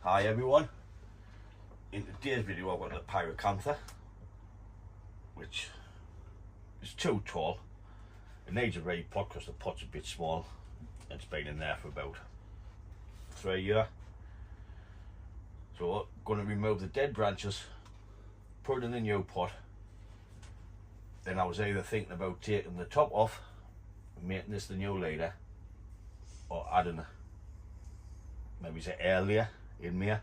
Hi everyone, in today's video I've got the Pyracantha, which is too tall. It needs a repot because the pot's a bit small. It's been in there for about 3 years. So I'm going to remove the dead branches, put it in the new pot. Then I was either thinking about taking the top off and making this the new leader, or adding maybe an air layer in here,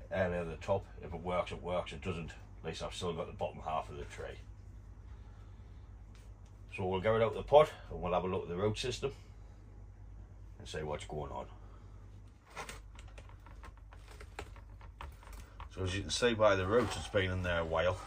air layer at the top. If it works, it works. It doesn't, at least I've still got the bottom half of the tree. So we'll get it out of the pot and we'll have a look at the root system and see what's going on. So as you can see by the roots, it's been in there a while.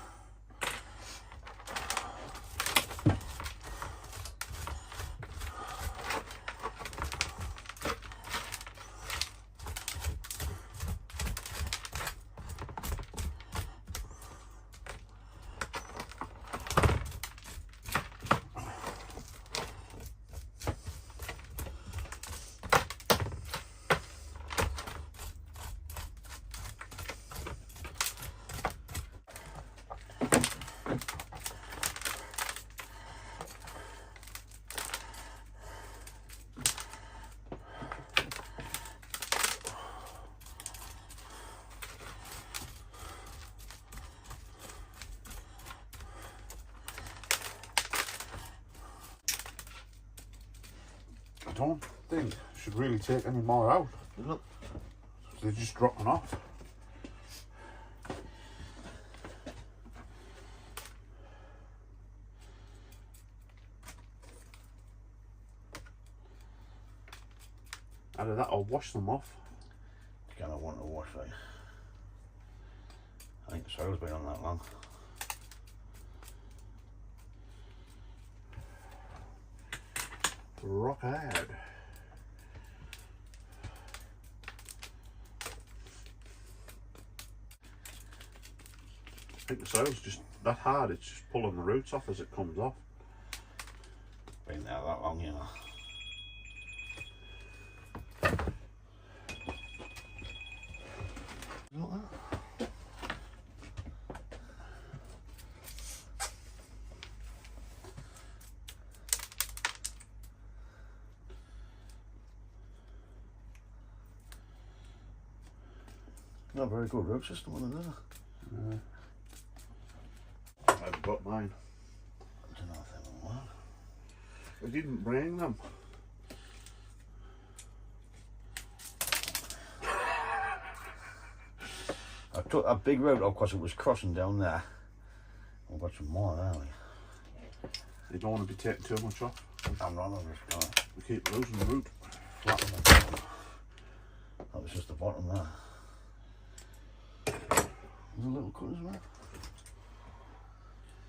I don't think I should really take any more out. Look, They're just dropping off. Either that or wash them off. you kind of want to wash that. I think the soil's been on that long. Rock hard. I think the soil's just that hard, it's just pulling the roots off as it comes off. Been there that long, you know. Look at that. Not a very good root system, is it? I've got mine. I don't know if they will work. I didn't bring them. I took that big root off because it was crossing down there. We've got some more, haven't we? You don't want to be taking too much off. I'm not, I'm just going We keep losing the root. flatten the bottom. That was just the bottom there. There's a little cut as well.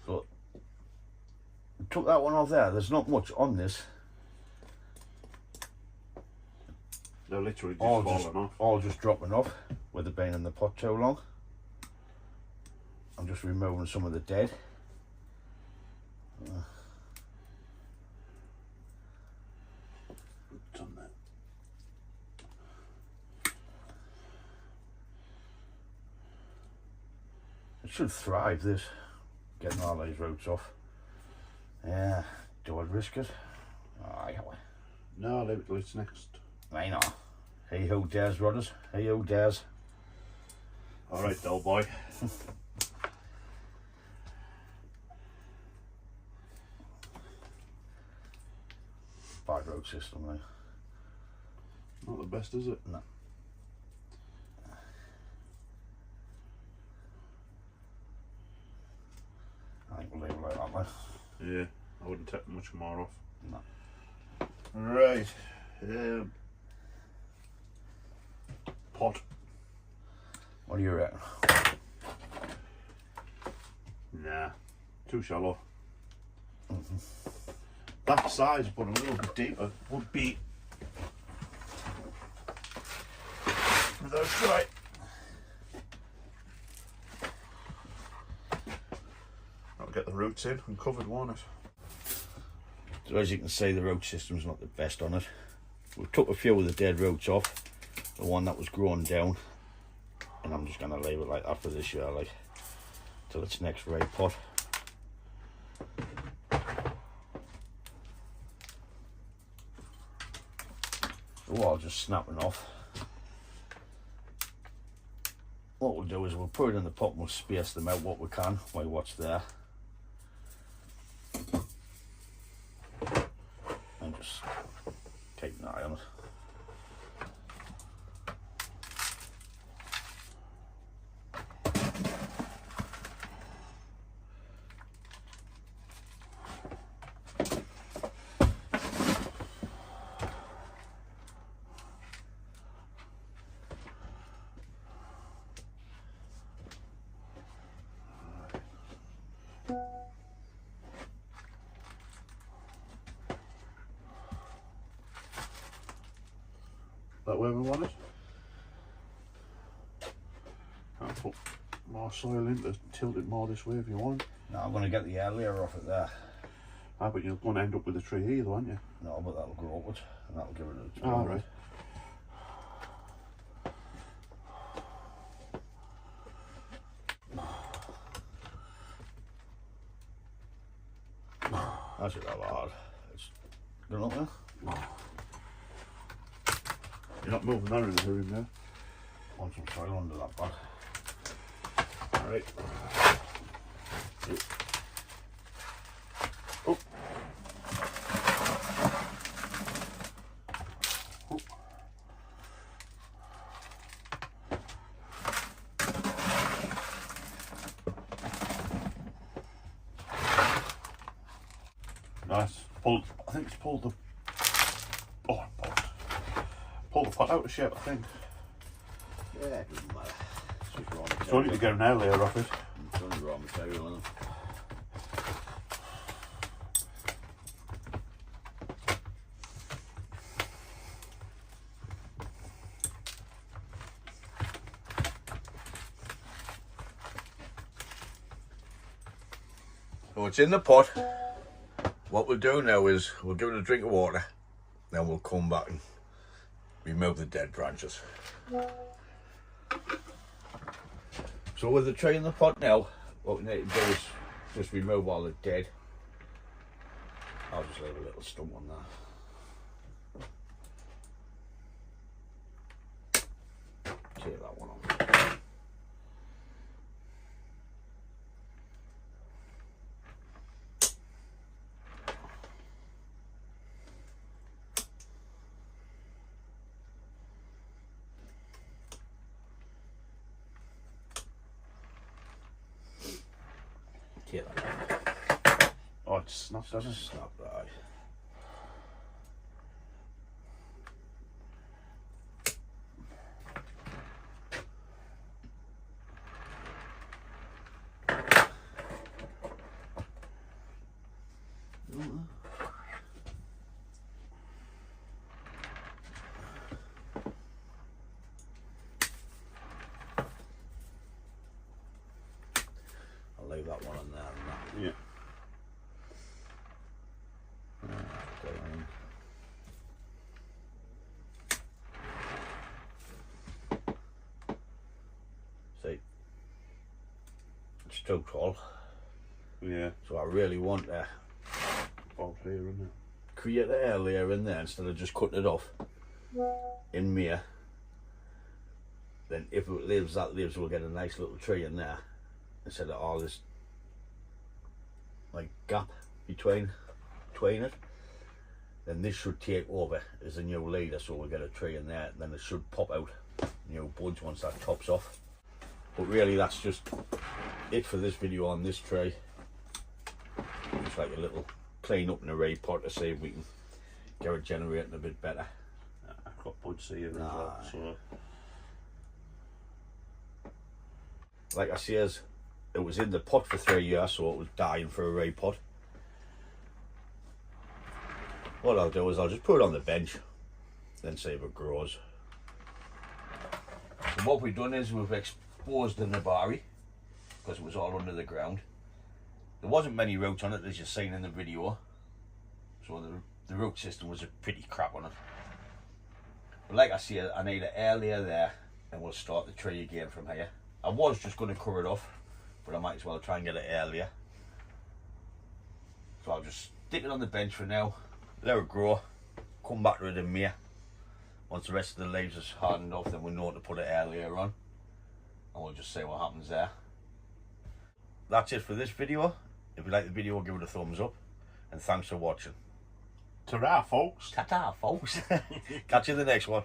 So, I took that one off there. There's not much on this. They're literally just falling off. All just dropping off with it being in the pot too long. I'm just removing some of the dead. Done that. It should thrive, this, getting all these roots off. Yeah, do I risk it? Oh, yeah. No, leave it till it's next. I know. He who dares, Rodders. He who dares. Alright, dull boy. 5 road system, like. Not the best, is it? No. I think we'll leave it like that, like. Yeah, I wouldn't take much more off. No. Right. Pot. What do you reckon? Nah, too shallow. That size, but a little bit deeper, would be without try. That'll get the roots in and covered, won't it? So as you can see, the root system's not the best on it. We took a few of the dead roots off, the one that was growing down, and I'm just going to leave it like that for this year, like till its next ray pot. So I'll just snap it off. What we'll do is we'll put it in the pot and we'll space them out what we can while what's there. And just keep an eye on it. That where we want it? I'll put more soil in to tilt it more this way if you want. No, I'm going to get the air layer off it there. Ah, but you're going to end up with a tree here though, aren't you? No, but that'll grow upwards and that'll give it a All right. That's it, that hard. It's good up there. You're not moving that in the room there. Want some soil under that bag. Alright. Oh. Oh. Nice. Pulled, I think it's pulled the, oh, pulled the pot out of shape, I think. Yeah, it doesn't matter. It's just raw material. So I need to get an air layer off it. It's only raw material, isn't it? So it's in the pot. What we'll do now is we'll give it a drink of water, then we'll come back and remove the dead branches. So with the tray in the pot now, what we need to do is just remove all the dead. I'll just leave a little stump on there. Take that one off. Oh, it's snapped, doesn't it? Snap right. I'll leave that one on there and that. Yeah. See, it's too tall. Yeah. So I really want to About here, isn't it? create the air layer in there instead of just cutting it off in mere. Then if it lives, that lives, we'll get a nice little tree in there instead of all this like gap between it. Then this should take over as a new leader, so we'll get a tree in there, and then it should pop out new buds once that top's off. But really that's just it for this video on this tree. Just like a little clean up in a ray pot to see if we can get it generating a bit better. I've got buds here as well, so. Like I says, it was in the pot for 3 years, so it was dying for a ray pot. What I'll do is I'll just put it on the bench, then see if it grows. So what we've done is we've exposed the Nabari, because it was all under the ground. There wasn't many roots on it, as you've seen in the video, so the root system was a pretty crap on it. But like I said, I need an air layer there and we'll start the tree again from here. I was just going to cut it off, but I might as well try and get it earlier. So I'll just stick it on the bench for now, let it grow, come back to it in May. Once the rest of the leaves is hardened off, then we'll know to put it earlier on, and we'll just see what happens there. That's it for this video. If you like the video, give it a thumbs up, and thanks for watching. Ta-ra, folks. Ta-ta, folks. Catch you in the next one.